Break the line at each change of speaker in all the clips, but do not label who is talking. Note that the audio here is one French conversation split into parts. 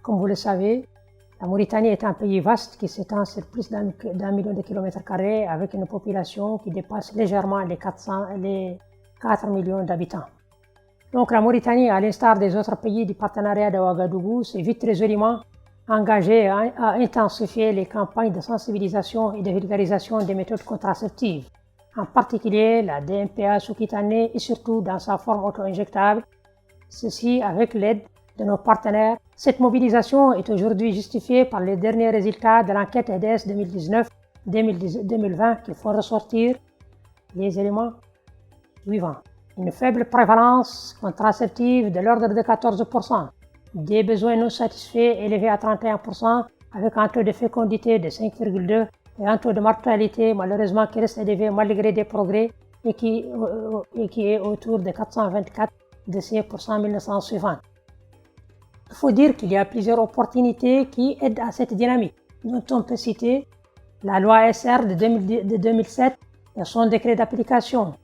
Comme vous le savez, la Mauritanie est un pays vaste qui s'étend sur plus d'un million de kilomètres carrés avec une population qui dépasse légèrement les 4 millions d'habitants. Donc la Mauritanie, à l'instar des autres pays du partenariat de Ouagadougou, s'est vite résolument engagée à intensifier les campagnes de sensibilisation et de vulgarisation des méthodes contraceptives, en particulier la DMPA sous-cutanée et surtout dans sa forme auto-injectable, ceci avec l'aide de nos partenaires. Cette mobilisation est aujourd'hui justifiée par les derniers résultats de l'enquête EDS 2019-2020 qui font ressortir les éléments suivants. Une faible prévalence contraceptive de l'ordre de 14%, des besoins non satisfaits élevés à 31% avec un taux de fécondité de 5,2 et un taux de mortalité malheureusement qui reste élevé malgré des progrès et qui est autour de 424 décès pour 100 000 naissances suivantes. Il faut dire qu'il y a plusieurs opportunités qui aident à cette dynamique, dont on peut citer la loi SR de 2007 et son décret d'application,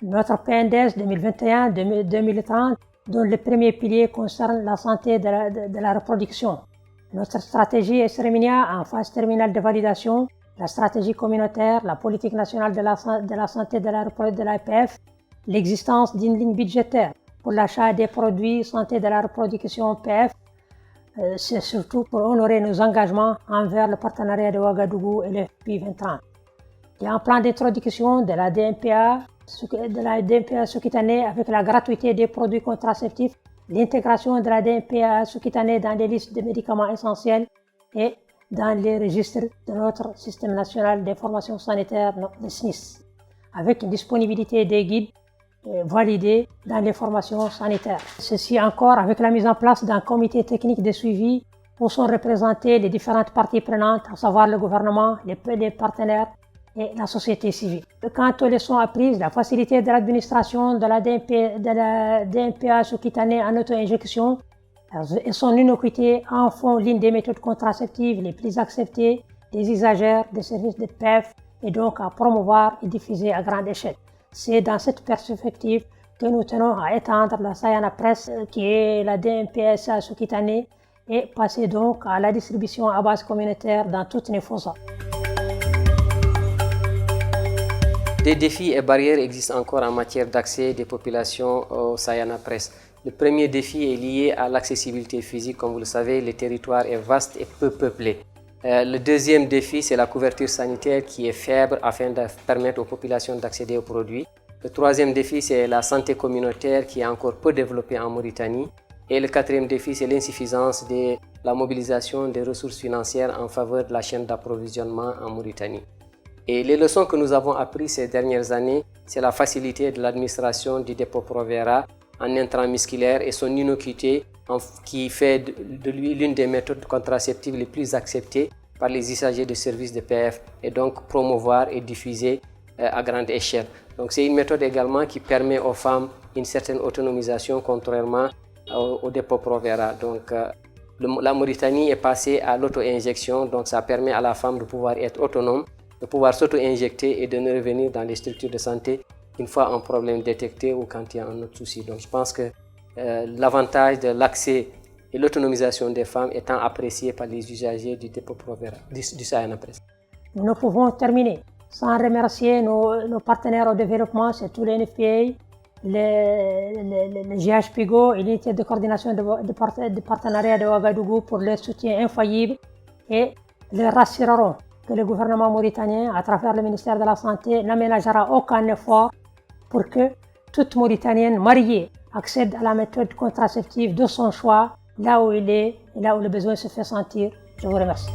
notre PNDS 2021-2030 dont le premier pilier concerne la santé de la reproduction, notre stratégie SRMINIA en phase terminale de validation, la stratégie communautaire, la politique nationale de la santé de l'APF, l'existence d'une ligne budgétaire pour l'achat des produits santé de la reproduction PF, c'est surtout pour honorer nos engagements envers le partenariat de Ouagadougou et le FPI 2030. Il y a un plan d'introduction de la DMPA sous-cutanée avec la gratuité des produits contraceptifs, l'intégration de la DMPA sous-cutanée dans les listes de médicaments essentiels et dans les registres de notre système national d'information sanitaire, le SNIS, avec une disponibilité des guides validés dans les formations sanitaires. Ceci encore avec la mise en place d'un comité technique de suivi où sont représentées les différentes parties prenantes, à savoir le gouvernement, les partenaires et la société civile. Quant aux leçons apprises, la facilité de l'administration de la DMPA sous-cutanée en auto-injection et son innocuité en font l'une des méthodes contraceptives les plus acceptées des usagers des services de PEF et donc à promouvoir et diffuser à grande échelle. C'est dans cette perspective que nous tenons à étendre la Sayana Press, qui est la DMPSA sous-cutanée, et passer donc à la distribution à base communautaire dans toutes les FOSA.
Des défis et barrières existent encore en matière d'accès des populations au Sayana Press. Le premier défi est lié à l'accessibilité physique. Comme vous le savez, le territoire est vaste et peu peuplé. Le deuxième défi, c'est la couverture sanitaire qui est faible afin de permettre aux populations d'accéder aux produits. Le troisième défi, c'est la santé communautaire qui est encore peu développée en Mauritanie. Et le quatrième défi, c'est l'insuffisance de la mobilisation des ressources financières en faveur de la chaîne d'approvisionnement en Mauritanie. Et les leçons que nous avons apprises ces dernières années, c'est la facilité de l'administration du dépôt Provera en intrants musculaires et son innocuité qui fait de lui l'une des méthodes contraceptives les plus acceptées par les usagers de services de PF et donc promouvoir et diffuser à grande échelle. Donc c'est une méthode également qui permet aux femmes une certaine autonomisation contrairement au dépôt Provera. Donc la Mauritanie est passée à l'auto-injection, donc ça permet à la femme de pouvoir être autonome, de pouvoir s'auto-injecter et de ne revenir dans les structures de santé une fois un problème détecté ou quand il y a un autre souci. Donc je pense que l'avantage de l'accès et l'autonomisation des femmes étant apprécié par les usagers du dépôt Provera, du Sayana Press.
Nous pouvons terminer sans remercier nos partenaires au développement, c'est tous les NFPA, le GHPIGO et l'unité de coordination de partenariat de Ouagadougou pour leur soutien infaillible et leur rassureront que le gouvernement mauritanien, à travers le ministère de la Santé, n'aménagera aucun effort pour que toute Mauritanienne mariée accède à la méthode contraceptive de son choix, là où il est et là où le besoin se fait sentir. Je vous remercie.